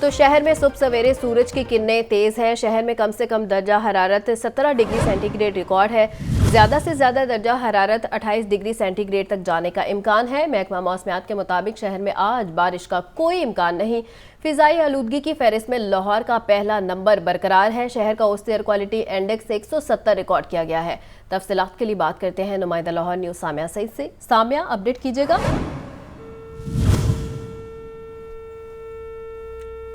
तो शहर में सुबह सवेरे सूरज की किरणें तेज हैं। शहर में कम से कम दर्जा हरारत 17 डिग्री सेंटीग्रेड रिकॉर्ड है। ज़्यादा से ज़्यादा दर्जा हरारत 28 डिग्री सेंटीग्रेड तक जाने का इम्कान है। महकमा मौसमियात के मुताबिक शहर में आज बारिश का कोई इम्कान नहीं। फ़िज़ाई आलूदगी की फहरिस्त में लाहौर का पहला नंबर बरकरार है। शहर का औसत एयर क्वालिटी इंडेक्स 170 रिकॉर्ड किया गया है। तफसीलात के लिए बात करते हैं नुमाइंदा लाहौर न्यूज़ सामिया सईद से। सामिया, अपडेट कीजिएगा।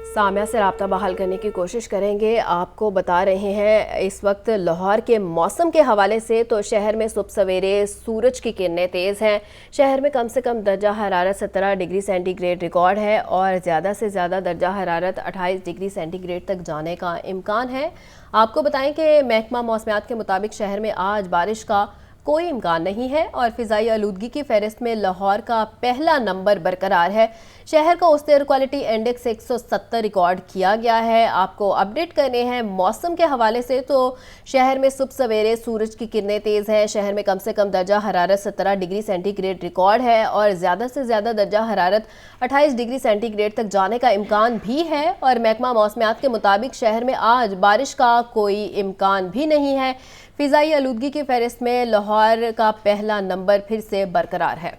सामिया से राब्ता बहाल करने की कोशिश करेंगे। आपको बता रहे हैं इस वक्त लाहौर के मौसम के हवाले से तो शहर में सुबह सवेरे सूरज की किरणें तेज़ हैं। शहर में कम से कम दर्जा हरारत 17 डिग्री सेंटीग्रेड रिकॉर्ड है और ज़्यादा से ज़्यादा दर्जा हरारत 28 डिग्री सेंटीग्रेड तक जाने का इम्कान है। आपको बताएं कि महकमा मौसमियात के मुताबिक शहर में आज बारिश का कोई इम्कान नहीं है और फ़िज़ाई आलूदगी की फहरिस्त में लाहौर का पहला नंबर बरकरार है। शहर का औसत एयर क्वालिटी इंडेक्स 170 रिकॉर्ड किया गया है। आपको अपडेट करने हैं मौसम के हवाले से तो शहर में सुबह सवेरे सूरज की किरणें तेज़ हैं। शहर में कम से कम दर्जा हरारत 17 डिग्री सेंटीग्रेड रिकॉर्ड है और ज़्यादा से ज़्यादा दर्जा हरारत 28 डिग्री सेंटीग्रेड तक जाने का इम्कान भी है और महकमा मौसमियात के मुताबिक शहर में आज बारिश का कोई इम्कान भी नहीं है। फ़िज़ाई आलूदगी की फहरिस्त में लाहौर का पहला नंबर फिर से बरकरार है।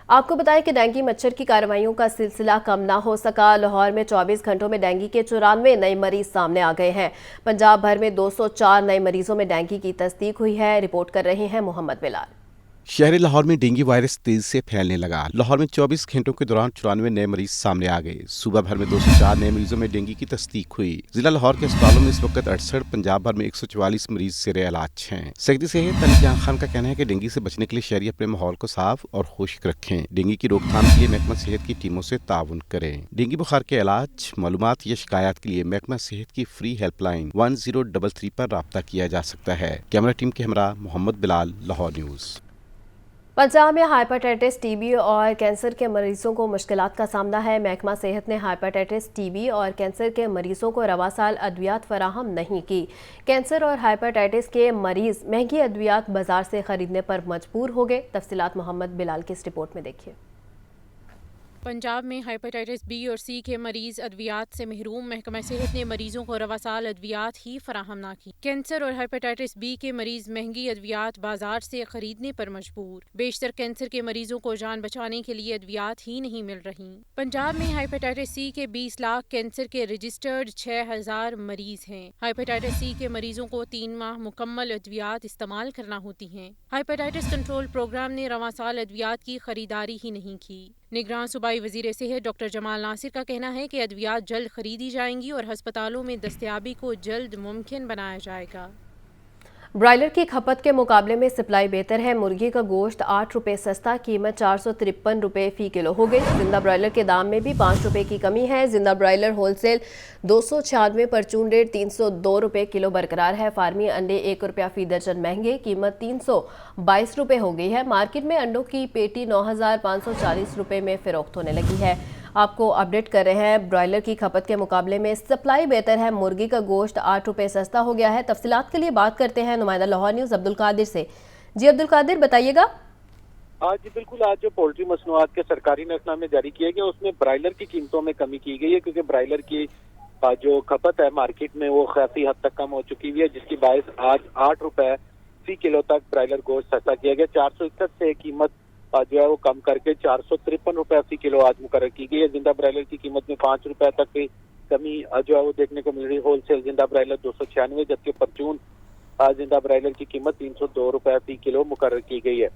आपको बताएं कि डेंगू मच्छर की कार्रवाइयों का सिलसिला कम ना हो सका। लाहौर में 24 घंटों में डेंगू के 94 नए मरीज सामने आ गए हैं। पंजाब भर में 204 नए मरीजों में डेंगू की तस्दीक हुई है। रिपोर्ट कर रहे हैं मोहम्मद बिलाल। शहर लाहौर में डेंगू वायरस तेजी से फैलने लगा। लाहौर में 24 घंटों के दौरान 94 नए मरीज सामने आ गए। सूबा भर में 204 नए मरीजों में डेंगू की तस्दीक हुई। जिला लाहौर के अस्पतालों में इस वक्त 68, पंजाब भर में 144 मरीज ज़ेरे इलाज हैं। सेक्रेटरी सेहत अली जान खान का कहना है कि डेंगू से बचने के लिए शहरी अपने माहौल को साफ और खुश्क रखें। डेंगू की रोकथाम के लिए महकमा सेहत की टीमों से ताउन करें। डेंगू बुखार के इलाज, मालूमात या शिकायत के लिए महकमा सेहत की फ्री हेल्पलाइन 1033 पर राब्ता किया जा सकता है। कैमरा टीम के हमरा मोहम्मद बिलाल, लाहौर न्यूज़। पंजाब में हाइपेटाइटिस, टीबी और कैंसर के मरीजों को मुश्किलात का सामना है। महकमा सेहत ने हाइपेटाइटिस, टीबी और कैंसर के मरीजों को रवा साल अद्वियात फराहम नहीं की। कैंसर और हाइपेटाइटिस के मरीज महंगी अद्वियात बाजार से खरीदने पर मजबूर हो गए। तफसीलात मोहम्मद बिलाल की इस रिपोर्ट में देखिए। पंजाब में हाइपेटाइटिस बी और सी के मरीज अद्वियात से महरूम। महकमा सेहत ने मरीजों को रवा साल अद्वियात ही फराहम ना की। कैंसर और हाइपेटाइटिस बी के मरीज महंगी अद्वियात बाजार से खरीदने पर मजबूर। बेशतर कैंसर के मरीजों को जान बचाने के लिए अद्वियात ही नहीं मिल रही। पंजाब में हाइपेटाइटिस सी के 20 लाख, कैंसर के रजिस्टर्ड 6000 मरीज हैं। हाइपेटाइटिस सी के मरीजों को 3 माह मुकम्मल अद्वियात इस्तेमाल करना होती हैं। हाइपेटाइटिस कंट्रोल प्रोग्राम ने रवा साल अद्वियात की खरीदारी ही नहीं की। निगरान सूबाई वजीर सेहत डॉक्टर जमाल नासिर का कहना है कि अद्वियात जल्द खरीदी जाएंगी और हस्पतालों में दस्तयाबी को जल्द मुमकिन बनाया जाएगा। ब्रायलर की खपत के मुकाबले में सप्लाई बेहतर है। मुर्गी का गोश्त 8 रुपये सस्ता, कीमत 453 रुपये फ़ी किलो हो गई। जिंदा ब्रायलर के दाम में भी 5 रुपये की कमी है। जिंदा ब्रायलर होलसेल 296, परचून रेट 302 रुपये किलो बरकरार है। फार्मी अंडे 1 रुपया फ़ी दर्जन महंगे, कीमत 322 रुपये हो गई है। मार्केट में अंडों की पेटी 9540 रुपये में फ़रोख्त होने लगी है। आपको अपडेट कर रहे हैं, ब्रॉयलर की खपत के मुकाबले में सप्लाई बेहतर है। मुर्गी का गोश्त 8 रुपये सस्ता हो गया है। तफसीलात के लिए बात करते हैं नुमाइंदा लाहौर न्यूज़ अब्दुल कादिर से। जी अब्दुल कादिर, बताइएगा। जी बिल्कुल, आज जो पोल्ट्री मसनूआत के सरकारी नफरनामे जारी किए गए उसमें ब्रायलर की कीमतों में कमी की गई है, क्योंकि ब्रायलर की जो खपत है मार्केट में वो काफी हद तक कम हो चुकी हुई है, जिसकी बायस आज 8 रुपये फी किलो तक ब्रायलर गोश्त सस्ता किया गया। 461 से कीमत जो है वो कम करके 453 रुपये फी किलो आज मुकर्रर की गई है। जिंदा ब्रायलर की कीमत में 5 रुपये तक की कमी जो है वो देखने को मिल रही है। होलसेल जिंदा ब्रायलर 296, जबकि परचून जिंदा ब्रायलर की कीमत 302 रुपये फी किलो मुकर्रर की गई है।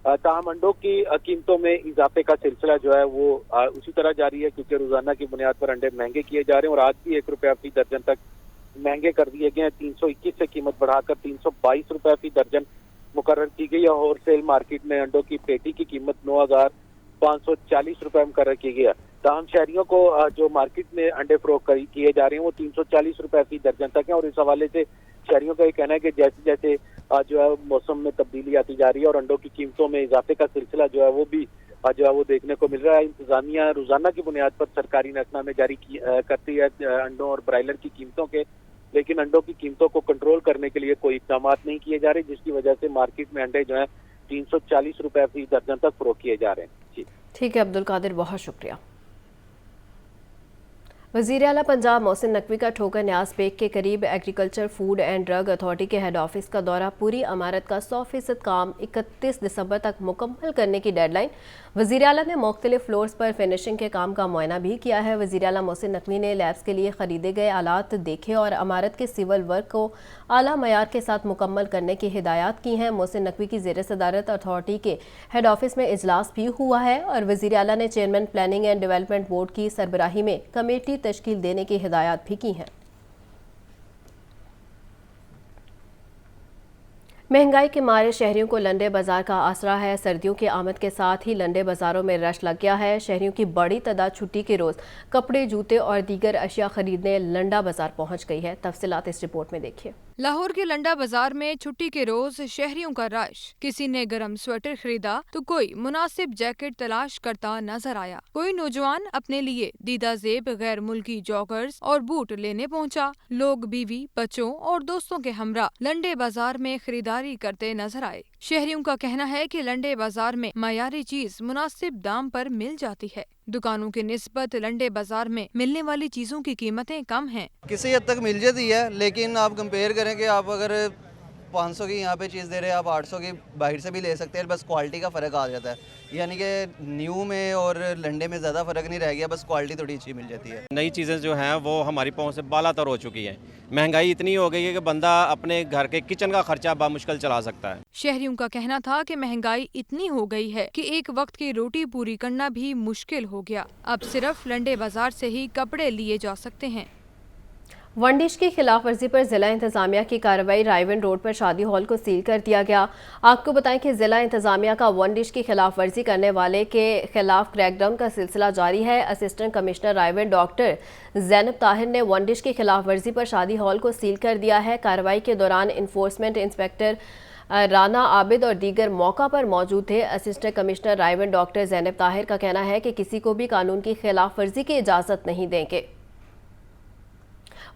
ताहम अंडों की कीमतों में इजाफे का सिलसिला जो है वो उसी तरह जारी है, क्योंकि रोजाना की बुनियाद पर अंडे महंगे किए जा रहे हैं और आज भी 1 रुपया फी दर्जन तक महंगे कर दिए गए हैं। 321 से कीमत बढ़ाकर 322 रुपये फी दर्जन मुकर्रर की गई है। होलसेल मार्केट में अंडों की पेटी की कीमत 9540 रुपये मुकर्रर की गई है। ताहम शहरियों को जो मार्केट में अंडे फरोख्त किए जा रहे हैं वो 340 रुपये फी दर्जन तक है और इस हवाले से शहरियों का ये कहना है कि जैसे जैसे जो है मौसम में तब्दीली आती जा रही है और अंडों की कीमतों में इजाफे का सिलसिला जो है वो भी जो है वो देखने को मिल रहा है। इंतजामिया रोजाना की बुनियाद पर सरकारी नफरनामे जारी करती है अंडों और ब्रायलर की कीमतों के, लेकिन अंडों की कीमतों को कंट्रोल करने के लिए कोई इक़दाम नहीं किए जा रहे, जिसकी वजह से मार्केट में अंडे जो है 340 रुपये फी दर्जन तक फरोख्त किए जा रहे हैं। जी ठीक है अब्दुल कादिर, बहुत शुक्रिया। वज़ीर आला पंजाब मोहसिन नकवी का ठोकर न्याज बेग के करीब agriculture food and drug authority के हेड ऑफिस का दौरा। पूरी इमारत का 100% काम 31 दिसंबर तक मुकम्मल करने की डेडलाइन। वज़ीर आला ने मुख्तलिफ फ्लोर्स पर फिनिशिंग के काम का मुआयना भी किया है। वज़ीर आला मोहसिन नकवी ने लैब्स के लिए खरीदे गए आलात देखे और इमारत के सिविल वर्क को आला मयार के साथ मुकम्मल करने की हिदायत की हैं। मोहसिन नकवी की ज़ेर सदारत अथॉरिटी के हेड ऑफिस में इजलास भी हुआ है और वज़ीर आला ने chairman planning and development board की सरबराही में कमेटी तश्कील देने की हिदायत भी की हैं। महंगाई के मारे शहरियों को लंडे बाजार का आसरा है। सर्दियों की आमद के साथ ही लंडे बाजारों में रश लग गया है। शहरियों की बड़ी तादाद छुट्टी के रोज़ कपड़े, जूते और दीगर अशिया खरीदने लंडा बाजार पहुंच गई है। तफसीलात इस रिपोर्ट में देखिए। लाहौर के लंडा बाजार में छुट्टी के रोज शहरियों का रश। किसी ने गर्म स्वेटर खरीदा तो कोई मुनासिब जैकेट तलाश करता नजर आया। कोई नौजवान अपने लिए दीदा जेब गैर मुल्की जॉगर्स और बूट लेने पहुंचा। लोग बीवी, बच्चों और दोस्तों के हमरा लंडे बाजार में खरीदारी करते नजर आए। शहरियों का कहना है कि लंडे बाजार में मयारी चीज मुनासिब दाम पर मिल जाती है। दुकानों के निस्बत लंडे बाजार में मिलने वाली चीजों की कीमतें कम हैं। किसी हद तक मिल जाती है, लेकिन आप कंपेयर करें कि आप अगर 500 की यहाँ पे चीज़ दे रहे हैं, आप 800 की बाहर से भी ले सकते हैं, बस क्वालिटी का फ़र्क आ जाता है। यानी कि न्यू में और लंडे में ज़्यादा फ़र्क नहीं रह गया, बस क्वालिटी थोड़ी अच्छी मिल जाती है। नई चीज़ें जो हैं वो हमारी पहुंच से बालातर हो चुकी हैं। महंगाई इतनी हो गई है कि बंदा अपने घर के किचन का खर्चा बामुश्किल चला सकता है। शहरियों का कहना था कि महंगाई इतनी हो गई है कि एक वक्त की रोटी पूरी करना भी मुश्किल हो गया। अब सिर्फ लंडे बाजार से ही कपड़े लिए जा सकते हैं। वन डिश की खिलाफ वर्जी पर जिला इंतजामिया की कार्रवाई। रायवन रोड पर शादी हॉल को सील कर दिया गया। आपको बताएं कि जिला इंतजामिया का वन डिश की खिलाफ वर्जी करने वाले के खिलाफ क्रैकडाउन का सिलसिला जारी है। Assistant commissioner रायवन doctor Zainab Tahir ने वन डिश की खिलाफ वर्जी पर शादी हॉल को सील कर दिया है। कार्रवाई के दौरान इन्फोर्समेंट इंस्पेक्टर राना आबिद और दीगर मौका पर मौजूद थे। Assistant commissioner रायवन doctor Zainab Tahir का कहना है कि किसी को भी कानून की खिलाफ वर्जी की इजाज़त नहीं देंगे।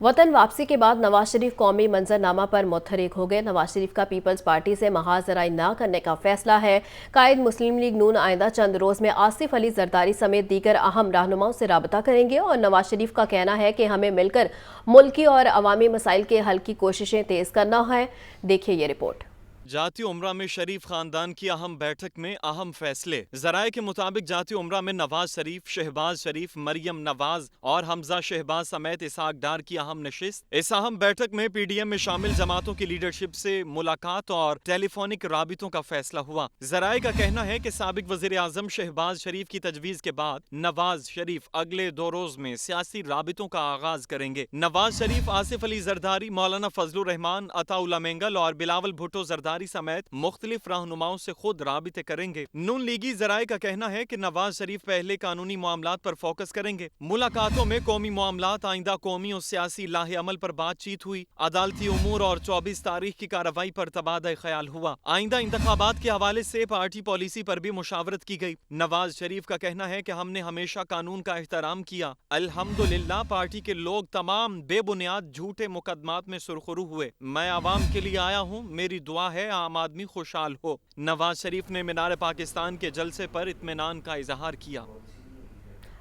वतन वापसी के बाद नवाज शरीफ कौमी मंजरनामा पर मुतहरिक हो गए। नवाज शरीफ का पीपल्स पार्टी से महाजराई न करने का फैसला है। कायद मुस्लिम लीग नून आइंदा चंद रोज़ में आसिफ अली जरदारी समेत दीगर अहम रहनुमाओं से राबता करेंगे और नवाज शरीफ का कहना है कि हमें मिलकर मुल्की और अवामी मसाइल के हल की कोशिशें तेज़ करना है। देखिए ये रिपोर्ट। जाती उम्रा में शरीफ खानदान की अहम बैठक में अहम फैसले। जराये के मुताबिक जाती उम्रा में नवाज शरीफ, शहबाज शरीफ, मरियम नवाज और हमजा शहबाज समेत इसहाक डार की अहम नशिस्त। इस अहम बैठक में पीडीएम में शामिल जमातों की लीडरशिप से मुलाकात और टेलीफोनिक राबितों का फैसला हुआ। जराये का कहना है कि साबिक वजीर आजम शहबाज शरीफ की तजवीज़ के बाद नवाज शरीफ अगले 2 रोज में सियासी राबितों का आगाज करेंगे। नवाज शरीफ आसिफ अली जरदारी, मौलाना फजलुर रहमान, अताउल्ला मेंगल और बिलावल भुट्टो जरदारी समेत मुख्तलिफ रहनुमाओं से खुद राबिते करेंगे। नून लीगी जराये का कहना है कि नवाज शरीफ पहले कानूनी मामलात पर फोकस करेंगे। मुलाकातों में कौमी मामलात, आइंदा कौमी और सियासी लाहे अमल पर बातचीत हुई। अदालती उमूर और 24 तारीख की कार्रवाई पर तबादला ख्याल हुआ। आइंदा इंतखाबात के हवाले से पार्टी पॉलिसी पर भी मुशावरत की गई। नवाज शरीफ का कहना है कि हमने हमेशा कानून का एहतराम किया। अल्हम्दुलिल्लाह पार्टी के लोग तमाम बेबुनियाद झूठे मुकदमात में सुरखरू हुए। मैं आवाम के लिए आया हूँ, मेरी दुआ है आम आदमी खुशहाल हो। नवाज शरीफ ने मीनार पाकिस्तान के जलसे पर इत्मीनान का इजहार किया।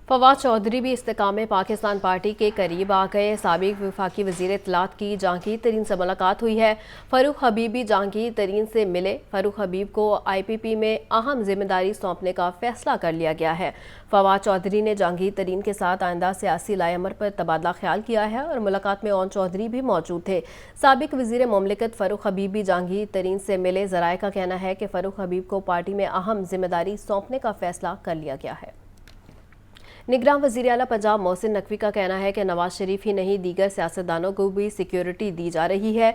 फवाद चौधरी भी इस्तेकाम पाकिस्तान पार्टी के करीब आ गए। साबिक वफाकी वज़ीर इत्तलात की जहांगीर तरीन से मुलाकात हुई है। फ़ारूक हबीब भी जहांगीर तरीन से मिले। फ़ारूक हबीब को IPP में अहम जिम्मेदारी सौंपने का फैसला कर लिया गया है। फवाद चौधरी ने जहांगीर तरीन के साथ आइंदा सियासी लाएमर पर तबादला ख्याल किया है और मुलाकात में ओन चौधरी भी मौजूद थे। साबिक वज़ीर मुमलिकत फ़ारूक हबीब भी जहांगीर तरीन से मिले। ज़राए का कहना है कि फ़ारूक हबीब को पार्टी में अहम जिम्मेदारी सौंपने का फैसला कर लिया गया है। निगरान वज़ीर आला पंजाब मोहसिन नकवी का कहना है कि नवाज शरीफ ही नहीं दीगर सियासतदानों को भी सिक्योरिटी दी जा रही है।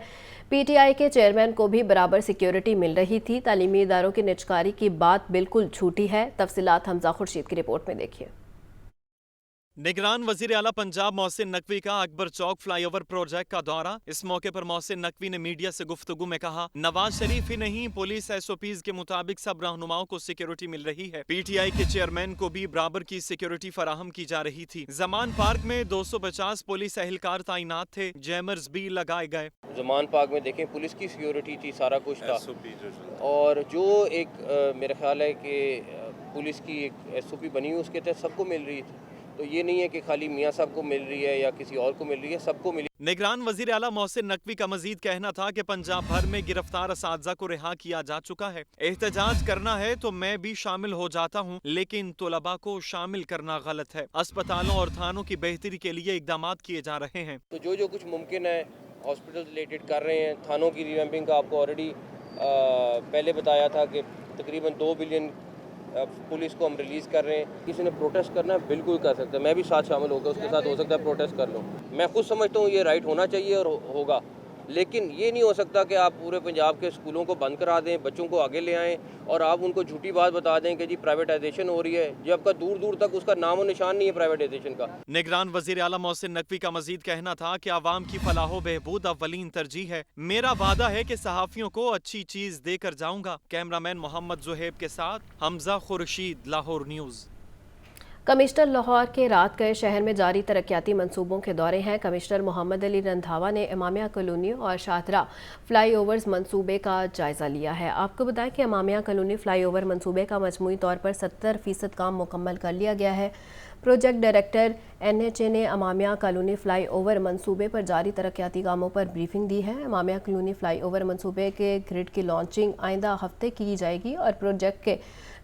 PTI के चेयरमैन को भी बराबर सिक्योरिटी मिल रही थी। तालीमी इदारों की निजकारी की बात बिल्कुल झूठी है। तफसीलात हमजा खुर्शीद की रिपोर्ट में देखिए। निगरान वजीर आला पंजाब मोहसिन नकवी का अकबर चौक फ्लाईओवर प्रोजेक्ट का दौरा। इस मौके पर मोहसिन नकवी ने मीडिया से गुफ्तगू में कहा, नवाज शरीफ ही नहीं पुलिस SOPs के मुताबिक सब रहनुमाओं को सिक्योरिटी मिल रही है। PTI के चेयरमैन को भी बराबर की सिक्योरिटी फराहम की जा रही थी। जमान पार्क में 250 पुलिस एहलकार तैनात थे। जैमर्स भी लगाए गए। जमान पार्क में देखें पुलिस की सिक्योरिटी थी, सारा कुछ था। और जो एक मेरा ख्याल है कि पुलिस की एक SOP बनी हुई उसके तहत सबको मिल रही थी। تو یہ نہیں ہے کہ خالی میاں صاحب کو مل رہی ہے یا کسی اور کو مل رہی ہے, سب کو ملی. نگران وزیر اعلیٰ محسن نقوی کا مزید کہنا تھا کہ پنجاب بھر میں گرفتار اساتذہ کو رہا کیا جا چکا ہے. احتجاج کرنا ہے تو میں بھی شامل ہو جاتا ہوں, لیکن طلباء کو شامل کرنا غلط ہے. اسپتالوں اور تھانوں کی بہتری کے لیے اقدامات کیے جا رہے ہیں. تو جو کچھ ممکن ہے ہاسپٹل ریلیٹڈ کر رہے ہیں. تھانوں کی ریویمپنگ کا آپ کو آلریڈی پہلے بتایا تھا کہ تقریباً 2 بلین پولیس کو ہم ریلیز کر رہے ہیں. کسی نے پروٹیسٹ کرنا ہے بالکل کر سکتا ہے, میں بھی ساتھ شامل ہو گیا, اس کے ساتھ ہو سکتا ہے پروٹیسٹ کر لوں. میں خود سمجھتا ہوں یہ رائٹ ہونا چاہیے اور ہوگا, لیکن یہ نہیں ہو سکتا کہ آپ پورے پنجاب کے اسکولوں کو بند کرا دیں, بچوں کو آگے لے آئیں اور آپ ان کو جھوٹی بات بتا دیں کہ جی پرائیویٹائزیشن ہو رہی ہے, جب کا دور دور تک اس کا نام و نشان نہیں ہے پرائیویٹائزیشن کا. نگران وزیر اعلیٰ محسن نقوی کا مزید کہنا تھا کہ عوام کی فلاح و بہبود اولین ترجیح ہے. میرا وعدہ ہے کہ صحافیوں کو اچھی چیز دے کر جاؤں گا. کیمرامین محمد زہیب کے ساتھ حمزہ خورشید, لاہور نیوز. کمشنر لاہور کے رات گئے شہر میں جاری ترقیاتی منصوبوں کے دورے ہیں. کمشنر محمد علی رندھاوا نے امامیہ کالونی اور شاہدرہ فلائی اوورز منصوبے کا جائزہ لیا ہے. آپ کو بتائیں کہ امامیہ کالونی فلائی اوور منصوبے کا مجموعی طور پر 70% کام مکمل کر لیا گیا ہے. پروجیکٹ ڈائریکٹر NHA نے امامیہ کالونی فلائی اوور منصوبے پر جاری ترقیاتی کاموں پر بریفنگ دی ہے. امامیہ کالونی فلائی اوور منصوبے کے گرڈ کی لانچنگ آئندہ ہفتے کی جائے گی اور پروجیکٹ کے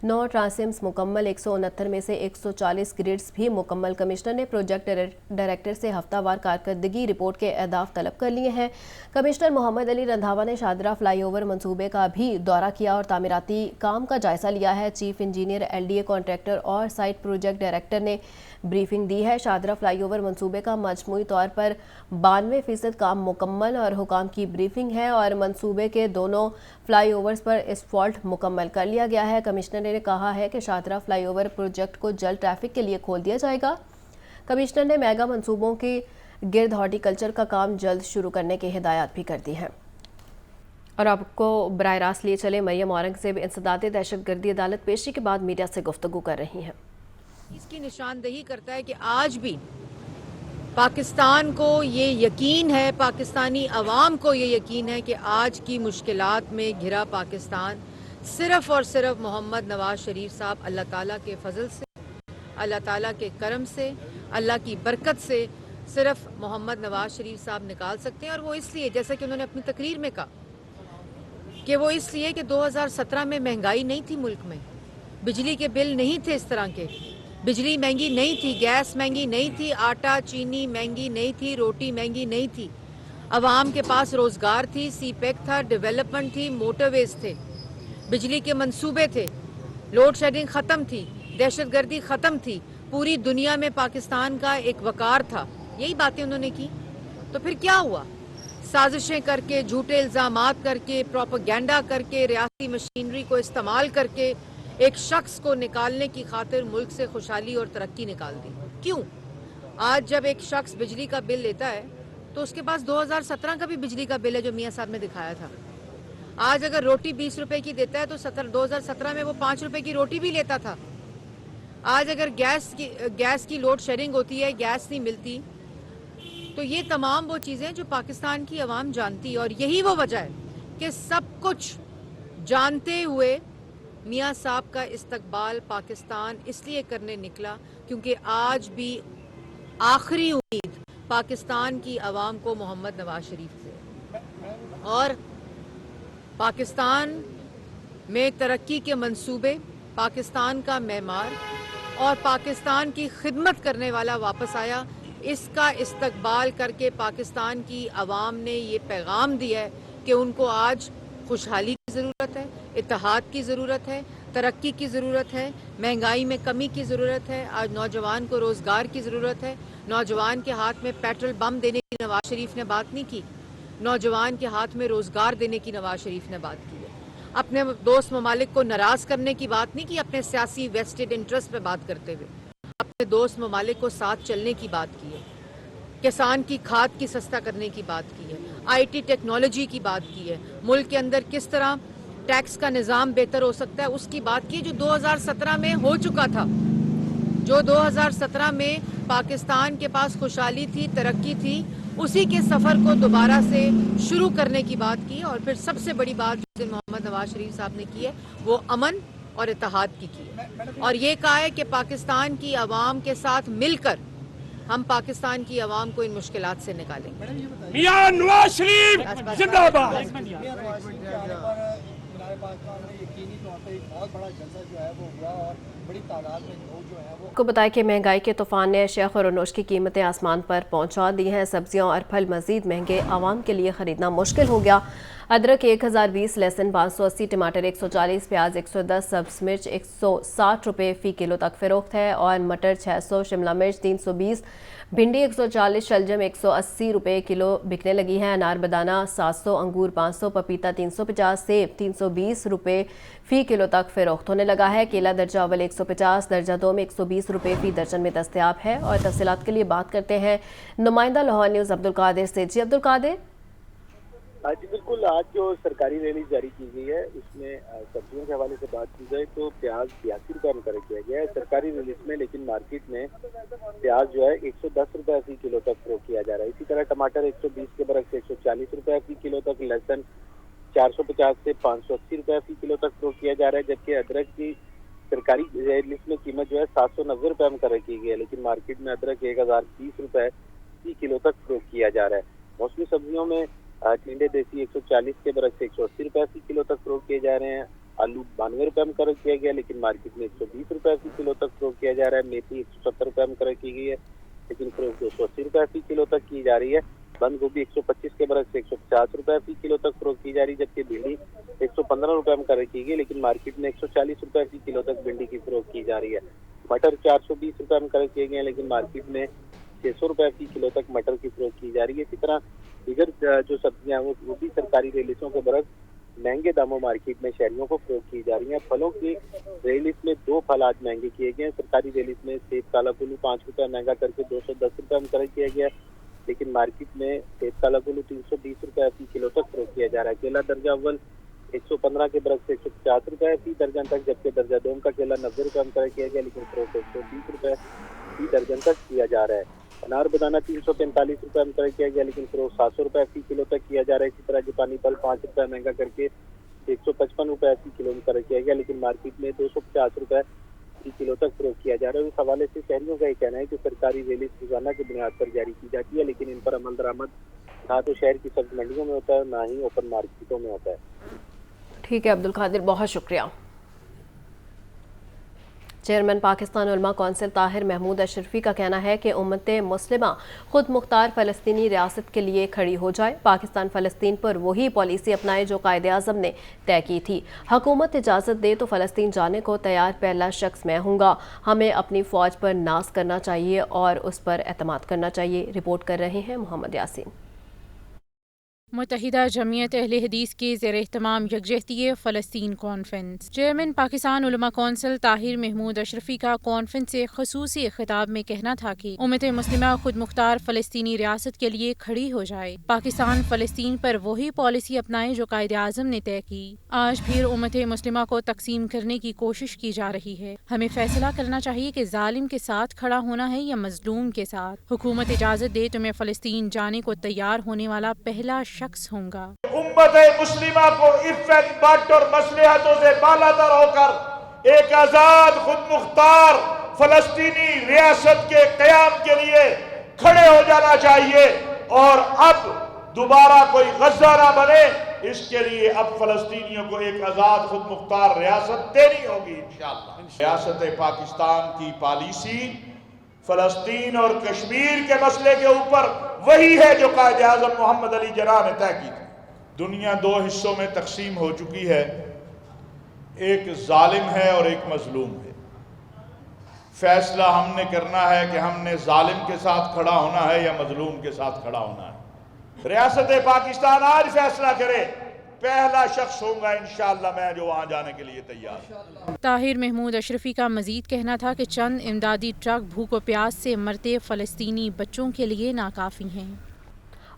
9 ٹرانسمس مکمل, 169 میں سے 140 گریڈز بھی مکمل. کمشنر نے پروجیکٹ ڈائریکٹر سے ہفتہ وار کارکردگی رپورٹ کے اہداف طلب کر لیے ہیں. کمشنر محمد علی رندھاوا نے شاہدرہ فلائی اوور منصوبے کا بھی دورہ کیا اور تعمیراتی کام کا جائزہ لیا ہے. چیف انجینئر LDA کانٹریکٹر اور سائٹ پروجیکٹ ڈائریکٹر نے بریفنگ دی ہے. شاہدرہ فلائی اوور منصوبے کا مجموعی طور پر 92% کام مکمل اور حکام کی بریفنگ ہے اور منصوبے کے دونوں فلائی اوورز پر اسفالٹ مکمل کر لیا گیا ہے. کمشنر نے کہا ہے کہ شاہدرہ فلائی اوور پروجیکٹ کو جلد ٹریفک کے لیے کھول دیا جائے گا. کمشنر نے میگا منصوبوں کی گرد ہارٹی کلچر کا کام جلد شروع کرنے کی ہدایات بھی کر دی ہیں. اور آپ کو براہ راست لیے چلے مریم اورنگزیب انسداد دہشت گردی عدالت پیشی کے بعد میڈیا سے گفتگو کر رہی ہیں. اس کی نشاندہی کرتا ہے کہ آج بھی پاکستان کو یہ یقین ہے, پاکستانی عوام کو یہ یقین ہے کہ آج کی مشکلات میں گھرا پاکستان صرف اور صرف محمد نواز شریف صاحب اللہ تعالیٰ کے فضل سے, اللہ تعالیٰ کے کرم سے, اللہ کی برکت سے صرف محمد نواز شریف صاحب نکال سکتے ہیں. اور وہ اس لیے, جیسا کہ انہوں نے اپنی تقریر میں کہا, کہ وہ اس لیے کہ 2017 میں مہنگائی نہیں تھی ملک میں, بجلی کے بل نہیں تھے اس طرح کے, بجلی مہنگی نہیں تھی, گیس مہنگی نہیں تھی, آٹا چینی مہنگی نہیں تھی, روٹی مہنگی نہیں تھی, عوام کے پاس روزگار تھی, سی پیک تھا, ڈیولپمنٹ تھی, موٹر ویز تھے, بجلی کے منصوبے تھے, لوڈ شیڈنگ ختم تھی, دہشت گردی ختم تھی, پوری دنیا میں پاکستان کا ایک وقار تھا. یہی باتیں انہوں نے کی. تو پھر کیا ہوا؟ سازشیں کر کے, جھوٹے الزامات کر کے, پروپیگنڈا کر کے, ریاستی مشینری کو استعمال کر کے ایک شخص کو نکالنے کی خاطر ملک سے خوشحالی اور ترقی نکال دی. کیوں؟ آج جب ایک شخص بجلی کا بل لیتا ہے تو اس کے پاس 2017 کا بھی بجلی کا بل ہے جو میاں صاحب نے دکھایا تھا. آج اگر روٹی 20 روپے کی دیتا ہے تو 2017 میں وہ 5 روپے کی روٹی بھی لیتا تھا. آج اگر گیس کی لوڈ شیڈنگ ہوتی ہے, گیس نہیں ملتی, تو یہ تمام وہ چیزیں جو پاکستان کی عوام جانتی ہے. اور یہی وہ وجہ ہے کہ سب کچھ جانتے ہوئے میاں صاحب کا استقبال پاکستان اس لیے کرنے نکلا کیونکہ آج بھی آخری امید پاکستان کی عوام کو محمد نواز شریف سے, اور پاکستان میں ترقی کے منصوبے, پاکستان کا معمار اور پاکستان کی خدمت کرنے والا واپس آیا. اس کا استقبال کر کے پاکستان کی عوام نے یہ پیغام دیا ہے کہ ان کو آج خوشحالی کی ضرورت ہے, اتحاد کی ضرورت ہے, ترقی کی ضرورت ہے, مہنگائی میں کمی کی ضرورت ہے, آج نوجوان کو روزگار کی ضرورت ہے. نوجوان کے ہاتھ میں پیٹرول بم دینے کی نواز شریف نے بات نہیں کی, نوجوان کے ہاتھ میں روزگار دینے کی نواز شریف نے بات کی ہے. اپنے دوست ممالک کو ناراض کرنے کی بات نہیں کی, اپنے سیاسی ویسٹڈ انٹرسٹ پہ بات کرتے ہوئے اپنے دوست ممالک کو ساتھ چلنے کی بات کی ہے, کسان کی کھاد کی سستا کرنے کی بات کی ہے, IT ٹیکنالوجی کی بات کی ہے, ملک کے اندر کس طرح ٹیکس کا نظام بہتر ہو سکتا ہے اس کی بات کی, جو 2017 میں ہو چکا تھا, جو 2017 میں پاکستان کے پاس خوشحالی تھی, ترقی تھی, اسی کے سفر کو دوبارہ سے شروع کرنے کی بات کی. اور پھر سب سے بڑی بات جو محمد نواز شریف صاحب نے کی ہے وہ امن और इत्तेहाद की है और ये कहा है कि पाकिस्तान की आवाम के साथ मिलकर हम पाकिस्तान की आवाम को इन मुश्किलात से निकालेंगे। मियां नवाज शरीफ जिंदाबाद। आपको बताया कि महंगाई के तूफान ने शेख और अनोश की कीमतें आसमान पर पहुंचा दी हैं। सब्जियां और फल मजीद महंगे, आवाम के लिए खरीदना मुश्किल हो गया। अदरक 1020, लहसुन 580, टमाटर 140, प्याज 110, सब्ज मिर्च 160 रुपये फ़ी किलो तक फ़रोख्त है और मटर 600, शिमला मिर्च 320, भिंडी 140, शलजम 180 रुपये किलो बिकने लगी है। अनार बदाना 700, अंगूर 500, पपीता 350, सेब 320 रुपये फ़ी किलो तक फ़रोख्त होने लगा है। केला दर्जा अव्वल 150, दर्जा दो में 120 रुपये फ़ी दर्जन में दस्तयाब है। और तफसीलात के लिए बात करते हैं नुमाइंदा लाहौर न्यूज़ अब्दुल कादिर से। जी अब्दुल कादिर। जी बिल्कुल, आज जो सरकारी रैली जारी की गई है उसमें सब्जियों के हवाले से बात की जाए तो प्याज 82 रुपये मुकर किया गया है सरकारी रिलीज में, लेकिन मार्केट में प्याज जो है 110 रुपये फ़ी किलो तक फरोख्त किया जा रहा है। इसी तरह टमाटर 120 के बरक्स 140 रुपये फ़ी किलो तक, लहसुन 450 से 580 रुपये फ़ी किलो तक फरोख्त किया जा रहा है, जबकि अदरक की सरकारी रिलीज में कीमत जो है 790 रुपये मुकर की गई है, लेकिन मार्केट में अदरक 1020 रुपये फ़ी किलो तक फरोख्त किया जा रहा है। मौसमी सब्जियों में टिंडे देसी 140 के बरक्स 180 रुपये फ़ी किलो तक फरोख्त किए जा रहे हैं। आलू 92 रुपये मुकर किया गया, लेकिन मार्केट में 120 रुपये फ़ी किलो तक फरोख्त किया जा रहा है। मेथी 170 रुपये मुकर की गई है, लेकिन फरोख्त 280 रुपये फ़ी किलो तक की जा रही है। बंद गोभी 125 के बरक्स 150 रुपये फ़ी किलो तक फरोख्त की जा रही है, जबकि भिंडी 115 रुपये मुकर की गई, लेकिन मार्केट में 140 रुपये फ़ी किलो तक भिंडी की फरोख्त की जा रही है। मटर 420 रुपये मुकर किए गए हैं, लेकिन मार्केट में 600 रुपये फ़ी किलो तक मटर की फरोख्त की जा रही है। इसी तरह दीगर जो सब्जियां हैं वो भी सरकारी रिलीजों के बरस महंगे दामों मार्केट में शहरियों को फरोख्त की जा रही हैं। फलों की रिलीज में 2 फल आज महंगे किए गए हैं। सरकारी रिलीज में सेब काला कुल्लू 5 रुपये महंगा करके 210 रुपये मुकर किया गया है, लेकिन मार्केट में सेब काला कुल्लू 320 रुपये फ़ी किलो तक फरोख्त किया जा रहा है। केला दर्जा अव्वल 115 के बरक्स 150 रुपये फ़ी दर्जन तक, जबकि दर्जा दोम का केला 90 रुपये मुकर किया गया, लेकिन फरोख्त 120 रुपये फ़ी दर्जन तक किया जा रहा है। अनार बदाना 345 रुपये मुकर किया गया, लेकिन फरोख्त 700 रुपये फ़ी किलो तक किया जा रहा है। इसी तरह जापानी फल 5 रुपये महंगा करके 155 रुपये फ़ी किलो मुकर किया गया, लेकिन मार्केट में 250 रुपये फ़ी किलो तक फरोख्त किया जा रहा है। इस हवाले से शहरियों का ये कहना है कि सरकारी रिलीज रोजाना की बुनियाद पर जारी की जाती है, लेकिन इन पर अमल दरामद ना तो शहर की सब्जी मंडियों में होता है, ना ही ओपन मार्केटों में होता है। ठीक है अब्दुल कादिर, बहुत शुक्रिया। चेयरमैन पाकिस्तान उलमा कौंसिल ताहिर महमूद अशरफी का कहना है कि उम्मत मुस्लिमा खुद मुख्तार फ़लस्तीनी रियासत के लिए खड़ी हो जाए। पाकिस्तान फ़लस्तीन पर वही पॉलिसी अपनाए जो कायदे आज़म ने तय की थी। हुकूमत इजाज़त दे तो फ़लस्तीन जाने को तैयार पहला शख्स मैं हूँगा। हमें अपनी फ़ौज पर नाज करना चाहिए और उस पर एतमाद करना चाहिए। रिपोर्ट कर रहे हैं मोहम्मद यासीन। मुत्तहिदा जमीयत अहले हदीस के ज़ेर एहतमाम यकजहती फ़लस्तीन कॉन्फ्रेंस। चेयरमैन पाकिस्तान उलमा कौंसिल ताहिर महमूद अशरफी का कॉन्फ्रेंस से ख़ुसूसी खिताब में कहना था कि उम्मत मुस्लिमा खुद मुख्तार फ़लस्तीनी रियासत के लिए खड़ी हो जाए। पाकिस्तान फ़लस्तीन पर वही पॉलिसी अपनाए जो कायदे आज़म ने तय की। आज फिर उम्मत मुस्लिमा को तकसीम करने की कोशिश की जा रही है। हमें फैसला करना चाहिए कि जालिम के साथ खड़ा होना है या मजलूम के साथ। हुकूमत इजाज़त दे तो मैं फ़लस्तीन जाने को तैयार होने वाला पहला शख्स होऊंगा। उम्मत मुस्लिमा को इफ़्फ़त बट और मसलहतों से बालातर होकर एक आजाद खुद मुख्तार फलस्तीनी रियासत के क़याम के लिए खड़े हो जाना चाहिए और अब दोबारा कोई गज़ा ना बने, इसके लिए अब फलस्तीनियों को एक आजाद खुद मुख्तार रियासत देनी होगी इंशाअल्लाह। रियासत पाकिस्तान की पॉलिसी फलस्तीन और कश्मीर के मसले के ऊपर वही है जो कायदे आज़म मोहम्मद अली जिन्ना ने तय की थी। दुनिया 2 हिस्सों में तकसीम हो चुकी है, एक जालिम है और एक मजलूम है। फैसला हमने करना है कि हमने जालिम के साथ खड़ा होना है या मजलूम के साथ खड़ा होना है। रियासत पाकिस्तान आज फैसला करे, पहला शख्स होगा इंशाअल्लाह मैं जो वहाँ जाने के लिए तैयार। ताहिर महमूद अशरफी का मजीद कहना था कि चंद इमदादी ट्रक भूख व प्यास से मरते फ़लस्तीनी बच्चों के लिए नाकाफ़ी हैं।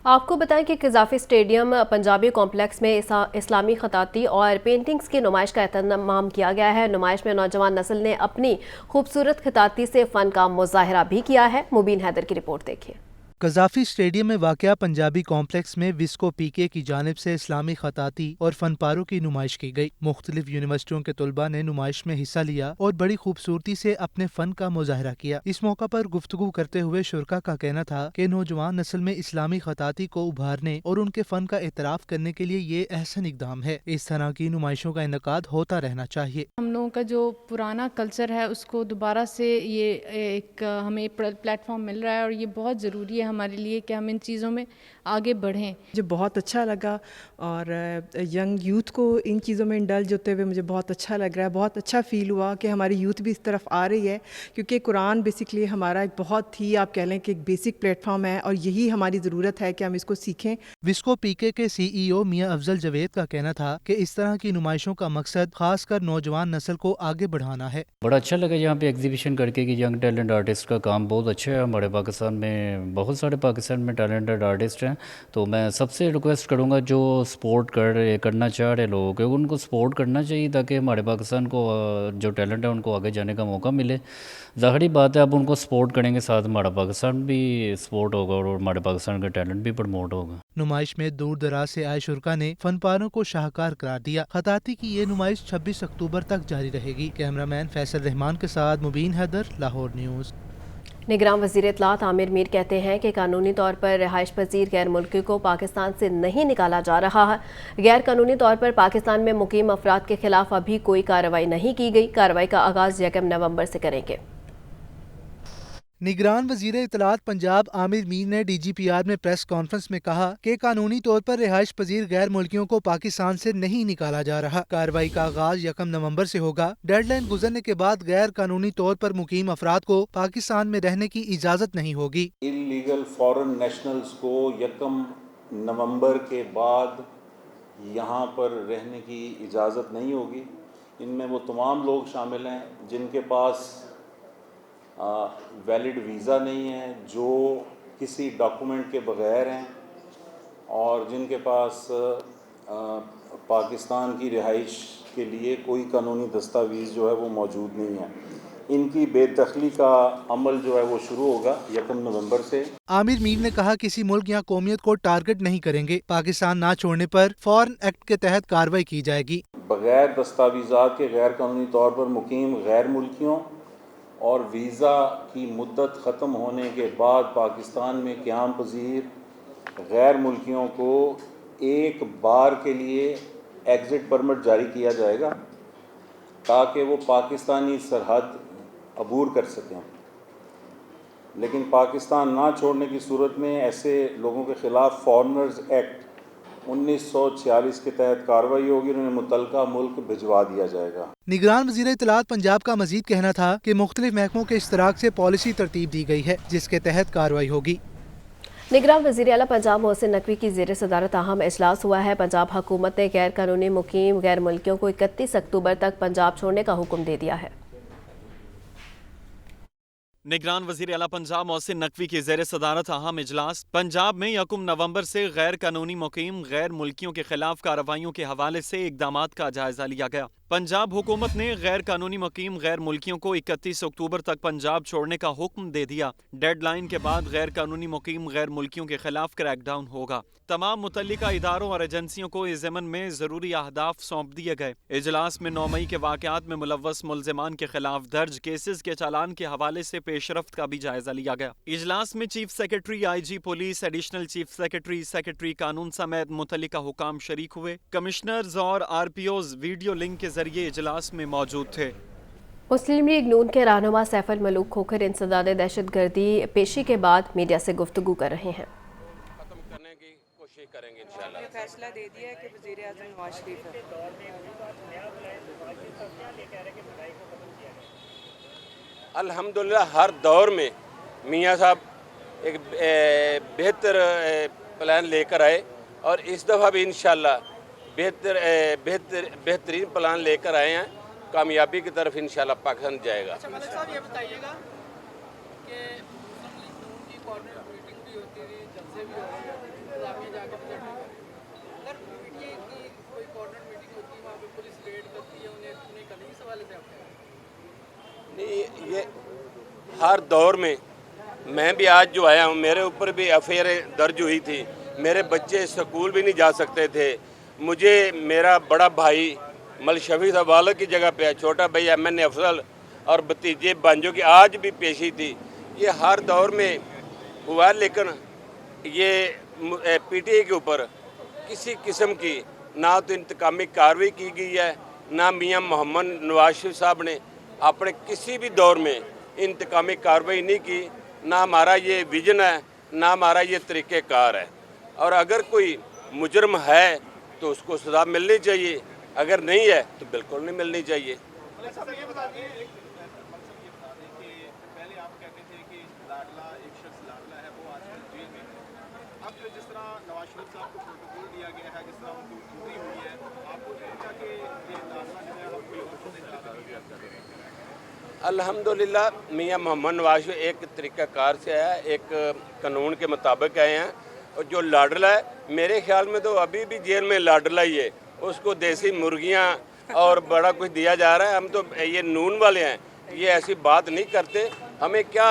आपको बताएं कि क़ज़ाफ़ी स्टेडियम पंजाबी कॉम्प्लेक्स में इस्लामी ख़ताती और पेंटिंग्स की नुमाइश का एहतमाम किया गया है। नुमाइश में नौजवान नस्ल ने अपनी खूबसूरत ख़ताती से फ़न का मुज़ाहरा भी किया है। मुबीन हैदर की रिपोर्ट देखिए। قذافی स्टेडियम में वाक़या पंजाबी कॉम्प्लेक्स में विस्को पीके की जानिब से इस्लामी खताती और फनपारों की नुमाइश की गई। मुख्तलिफ यूनिवर्सिटियों के तलबा ने नुमाइश में हिस्सा लिया और बड़ी खूबसूरती से अपने फन का मुजाहरा किया। इस मौका पर गुफ्तगू करते हुए शुरका का कहना था कि नौजवान नस्ल में इस्लामी खताती को उभारने और उनके फन का एतराफ़ करने के लिए ये अहसन इक़दाम है। इस तरह की नुमाइशों का इनकाद होता रहना चाहिए। हम लोगों का जो पुराना कल्चर है उसको दोबारा से ये एक हमें प्लेटफॉर्म मिल रहा है और ये बहुत ज़रूरी है हमारे लिए कि हम इन चीज़ों में आगे बढ़ें। मुझे बहुत अच्छा लगा और यंग यूथ को इन चीज़ों में इंडल्ज होते हुए मुझे बहुत अच्छा लग रहा है। बहुत अच्छा फ़ील हुआ कि हमारी यूथ भी इस तरफ आ रही है, क्योंकि कुरान बेसिकली हमारा एक बहुत ही आप कह लें कि एक बेसिक प्लेटफॉर्म है और यही हमारी ज़रूरत है कि हम इसको सीखें। विस्को पीके के CEO मियां अफजल जवेद का कहना था कि इस तरह की नुमाइशों का मकसद खासकर नौजवान नस्ल को आगे बढ़ाना है। बड़ा अच्छा लगा यहाँ पे एग्जीबिशन करके कि यंग टैलेंट आर्टिस्ट का काम बहुत अच्छा है। हमारे पाकिस्तान में बहुत सारे पाकिस्तान में टैलेंटेड आर्टिस्ट हैं, तो मैं सबसे रिक्वेस्ट करूँगा जो सपोर्ट करना चाह रहे लोगों के उनको सपोर्ट करना चाहिए ताकि हमारे पाकिस्तान को जो टैलेंट है उनको आगे जाने का मौका मिले। ज़ाहिरी बात है अब उनको सपोर्ट करेंगे साथ हमारा पाकिस्तान भी सपोर्ट होगा और हमारे पाकिस्तान का टैलेंट भी प्रमोट होगा। नुमाइश में दूर दराज से आए शुरका ने फनपारों को शाहकार करार दिया। खताती की ये नुमाइश 26 अक्टूबर तक जारी रहेगी। कैमरामैन फैसल रहमान के साथ मुबीन हैदर, लाहौर न्यूज़। निगरान वज़ीर इत्तलात आमिर मीर कहते हैं कि कानूनी तौर पर रिहाइश पजीर गैर मुल्की को पाकिस्तान से नहीं निकाला जा रहा है। गैर कानूनी तौर पर पाकिस्तान में मुकीम अफराद के खिलाफ अभी कोई कार्रवाई नहीं की गई। कार्रवाई का आगाज़ 1 नवंबर से करेंगे। निगरान वज़ीर इत्तलात पंजाब आमिर मीर ने DGPR में प्रेस कॉन्फ्रेंस में कहा कि कानूनी तौर पर रिहाइश पजीर गैर मुल्कियों को पाकिस्तान से नहीं निकाला जा रहा। कार्रवाई का आगाज 1 नवंबर से होगा। डेडलाइन गुजरने के बाद गैर कानूनी तौर पर मुकीम अफराद को पाकिस्तान में रहने की इजाज़त नहीं होगी। इलीगल फॉरेन नेशनल्स को 1 नवंबर के बाद यहाँ पर रहने की इजाज़त नहीं होगी। इनमें वो तमाम लोग शामिल हैं जिनके पास वैलिड वीज़ा नहीं है, जो किसी डॉक्यूमेंट के बग़ैर हैं और जिनके पास पाकिस्तान की रिहाइश के लिए कोई कानूनी दस्तावेज़ जो है वो मौजूद नहीं है। इनकी बेदखली का अमल जो है वो शुरू होगा 1 नवंबर से। आमिर मीर ने कहा किसी मुल्क या कौमियत को टारगेट नहीं करेंगे। पाकिस्तान ना छोड़ने पर फॉरेन एक्ट के तहत कार्रवाई की जाएगी। बग़ैर दस्तावेज़ात के गैर कानूनी तौर पर मुकीम गैर मुल्कियों और वीज़ा की मुद्दत ख़त्म होने के बाद पाकिस्तान में क़याम पजीर गैर मुल्कियों को एक बार के लिए एग्ज़िट परमिट जारी किया जाएगा ताकि वो पाकिस्तानी सरहद अबूर कर सकें। लेकिन पाकिस्तान ना छोड़ने की सूरत में ऐसे लोगों के ख़िलाफ़ फॉरेनर्स एक्ट 1946 के तहत कार्रवाई होगी, उन्हें मुतलका मुल्क भिजवा दिया जाएगा। निगरान वज़ीर इत्तलात पंजाब का मजीद कहना था कि मुख्तलिफ महकमों के इश्तराक से पॉलिसी तरतीब दी गई है जिसके तहत कार्रवाई होगी। निगरान वज़ीर आला पंजाब मोहसिन नकवी की ज़ेर सदारत अहम इजलास हुआ है। पंजाब हुकूमत ने गैर कानूनी मुकीम गैर मुल्कियों को 31 अक्टूबर तक पंजाब छोड़ने का हुक्म दे दिया है। निगरान वज़ीर आला पंजाब मोहसिन नकवी की ज़ेर सदारत अहम इजलास पंजाब में 1 नवंबर से गैर कानूनी मुकीम गैर मुल्कियों के खिलाफ कार्रवाइयों के हवाले से इक़दामात का जायजा लिया गया। पंजाब हुकूमत ने गैर कानूनी मुकीम गैर मुल्कियों को 31 अक्टूबर तक पंजाब छोड़ने का हुक्म दे दिया। डेडलाइन के बाद गैर कानूनी मुकीम गैर मुल्कियों के खिलाफ क्रैकडाउन होगा। तमाम मुतल्लिका इदारों और एजेंसियों को इस ज़मन में ज़रूरी अहदाफ सौंप दिए गए। इजलास में 9 मई के वाक़यात में मुलव्वस मुल्ज़िमान के खिलाफ दर्ज केसेस के चालान के हवाले से पेशरफ्त का भी जायजा लिया गया। इजलास में chief secretary, IG police, additional chief secretary, secretary कानून समेत मुतल्लिका हुकाम शरीक हुए। कमिश्नर्स और RPOs वीडियो लिंक के जरिए इजलास में मौजूद थे। मुस्लिम लीग नून के रहनुमा सैफ अल मलूक खोखर इंसदाद दहशत गर्दी पेशी के बाद मीडिया से गुफ्तगू कर रहे हैं। खत्म करने की कोशिश करेंगे इंशाल्लाह। ये फैसला दे दिया है कि वज़ीर आज़म नवाज शरीफ अल्हम्दुलिल्लाह हर दौर में मियाँ साहब एक बेहतर प्लान लेकर आए और इस दफ़ा भी इंशाल्लाह बेहतरीन प्लान लेकर आए हैं। कामयाबी की तरफ इंशाल्लाह पाकिस्तान जाएगा। ये बताइएगा कि मुस्लिम लीग नून की कॉर्नर मीटिंग भी होती थी, जलसे भी होते थे, अगर पीटीआई की कोई कॉर्नर मीटिंग होती है वहाँ पे पुलिस रेड करती है उन्हें कभी इस हवाले से आपको नहीं, ये हर दौर में میں بھی آج جو آیا ہوں میرے اوپر بھی افیئر درج ہوئی تھی, میرے بچے اسکول بھی نہیں جا سکتے تھے, مجھے میرا بڑا بھائی مل شفیع صاحب والد کی جگہ پہ ہے, چھوٹا بھائی MN افضل اور بھتیجے بانجو کی آج بھی پیشی تھی. یہ ہر دور میں ہوا, لیکن یہ PTI کے اوپر کسی قسم کی نہ تو انتقامی کارروائی کی گئی ہے, نہ میاں محمد نواز شریف صاحب نے اپنے کسی بھی دور میں انتقامی کارروائی نہیں کی. نہ ہمارا یہ ویژن ہے, نہ ہمارا یہ طریقہ کار ہے, اور اگر کوئی مجرم ہے تو اس کو سزا ملنی چاہیے, اگر نہیں ہے تو بالکل نہیں ملنی چاہیے. الحمدللہ میاں محمد نواز شریف ایک طریقہ کار سے ہے, ایک قانون کے مطابق آئے ہیں, اور جو لاڈلا ہے میرے خیال میں تو ابھی بھی جیل میں لاڈلا ہی ہے, اس کو دیسی مرغیاں اور بڑا کچھ دیا جا رہا ہے. ہم تو یہ نون والے ہیں, یہ ایسی بات نہیں کرتے, ہمیں کیا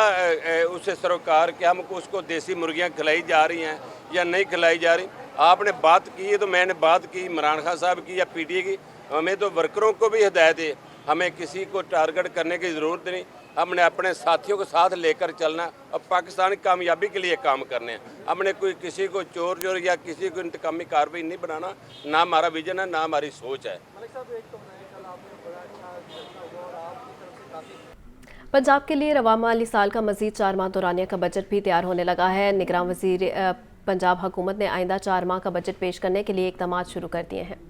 اسے سروکار کہ ہم کو اس کو دیسی مرغیاں کھلائی جا رہی ہیں یا نہیں کھلائی جا رہی. آپ نے بات کی ہے تو میں نے بات کی عمران خان صاحب کی یا PTI کی, ہمیں تو ورکروں کو بھی ہدایت ہے, ہمیں کسی کو ٹارگٹ کرنے کی ضرورت نہیں, ہم نے اپنے ساتھیوں کو ساتھ لے کر چلنا اور پاکستان کی کامیابی کے لیے کام کرنے ہیں. ہم نے کوئی کسی کو چور یا کسی کو انتقامی کارروائی نہیں بنانا, نہ ہمارا ویژن ہے نہ ہماری سوچ ہے. پنجاب کے لیے رواں مالی سال کا مزید 4 ماہ دورانیہ کا بجٹ بھی تیار ہونے لگا ہے. نگراں وزیر پنجاب حکومت نے آئندہ 4 ماہ کا بجٹ پیش کرنے کے لیے اقدامات شروع کر دیے ہیں.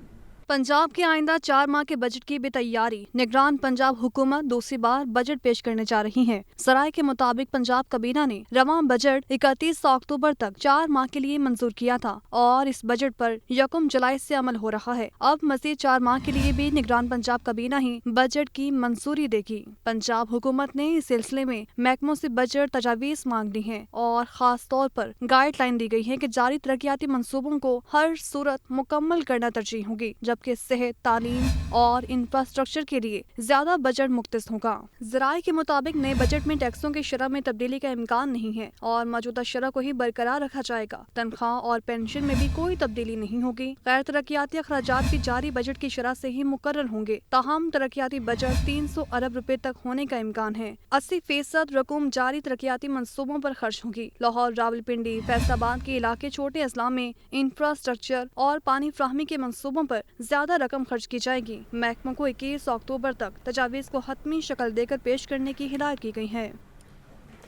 پنجاب کے آئندہ 4 ماہ کے بجٹ کی بھی تیاری. نگران پنجاب حکومت دوسری بار بجٹ پیش کرنے جا رہی ہے. ذرائع کے مطابق پنجاب کابینہ نے رواں بجٹ 31 اکتوبر تک 4 ماہ کے لیے منظور کیا تھا اور اس بجٹ پر 1 جولائی سے عمل ہو رہا ہے. اب مزید 4 ماہ کے لیے بھی نگران پنجاب کابینہ ہی بجٹ کی منظوری دے گی. پنجاب حکومت نے اس سلسلے میں محکموں سے بجٹ تجاویز مانگ لی ہیں اور خاص طور پر گائیڈ لائن دی گئی ہے کہ جاری ترقیاتی منصوبوں کو ہر صورت مکمل کرنا ترجیح ہوگی, جبکہ صحت, تعلیم اور انفراسٹرکچر کے لیے زیادہ بجٹ مختص ہوگا. ذرائع کے مطابق نئے بجٹ میں ٹیکسوں کی شرح میں تبدیلی کا امکان نہیں ہے اور موجودہ شرح کو ہی برقرار رکھا جائے گا. تنخواہ اور پینشن میں بھی کوئی تبدیلی نہیں ہوگی. غیر ترقیاتی اخراجات بھی جاری بجٹ کی شرح سے ہی مقرر ہوں گے. تاہم ترقیاتی بجٹ 300 ارب روپے تک ہونے کا امکان ہے. 80% رقم جاری ترقیاتی منصوبوں پر خرچ ہوگی. لاہور, راولپنڈی, فیصل آباد کے علاقے چھوٹے اضلاع میں انفراسٹرکچر اور پانی فراہمی کے منصوبوں پر زیادہ رقم خرچ کی جائے گی. محکموں کو 21 اکتوبر تک تجاویز کو حتمی شکل دے کر پیش کرنے کی ہدایت کی گئی ہے.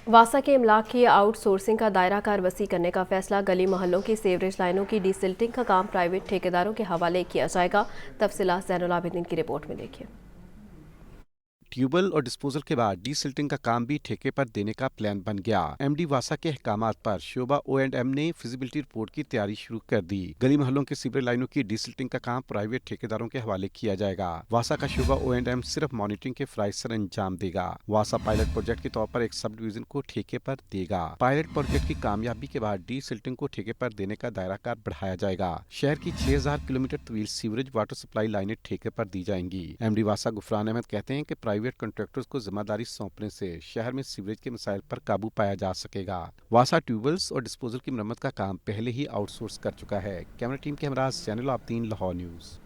واسا کے املاک کی آؤٹ سورسنگ کا دائرہ کار وسیع کرنے کا فیصلہ. گلی محلوں کی سیوریج لائنوں کی ڈی سلٹنگ کا کام پرائیویٹ ٹھیکیداروں کے حوالے کیا جائے گا. تفصیلات زین العابدین کی رپورٹ میں دیکھیے. ٹیوبل اور ڈسپوزل کے بعد ڈی سلٹنگ کا کام بھی ٹھیکے پر دینے کا پلان بن گیا. MD واسا کے احکامات پر شعبہ O&M نے فیزیبلٹی رپورٹ کی تیاری شروع کر دی. گلی محلوں کے سیوریج لائنوں کی ڈی سلٹنگ کا کام پرائیویٹ ٹھیکیداروں کے حوالے کیا جائے گا. واسا کا شعبہ O&M صرف مانیٹرنگ کے فرائض سر انجام دے گا. واسا پائلٹ پروجیکٹ کے طور پر ایک سب ڈویژن کو ٹھیکے پر دے گا. پائلٹ پروجیکٹ کی کامیابی کے بعد ڈی سلٹنگ کو ٹھیکے پر دینے کا دائرہ کار بڑھایا جائے گا. شہر کی 6000 کلومیٹر طویل سیوریج واٹر سپلائی لائنیں ٹھیکے پر دی جائیں گی. MD واسا غفران احمد کہتے ہیں کہ پرائیویٹ کنٹریکٹرز کو ذمہ داری سونپنے سے شہر میں سیوریج کے مسائل پر قابو پایا جا سکے گا. واسا ٹیوبلز اور ڈسپوزل کی مرمت کا کام پہلے ہی آؤٹ سورس کر چکا ہے. کیمرہ ٹیم کے ہمراہ زین العابدین، لاہور نیوز.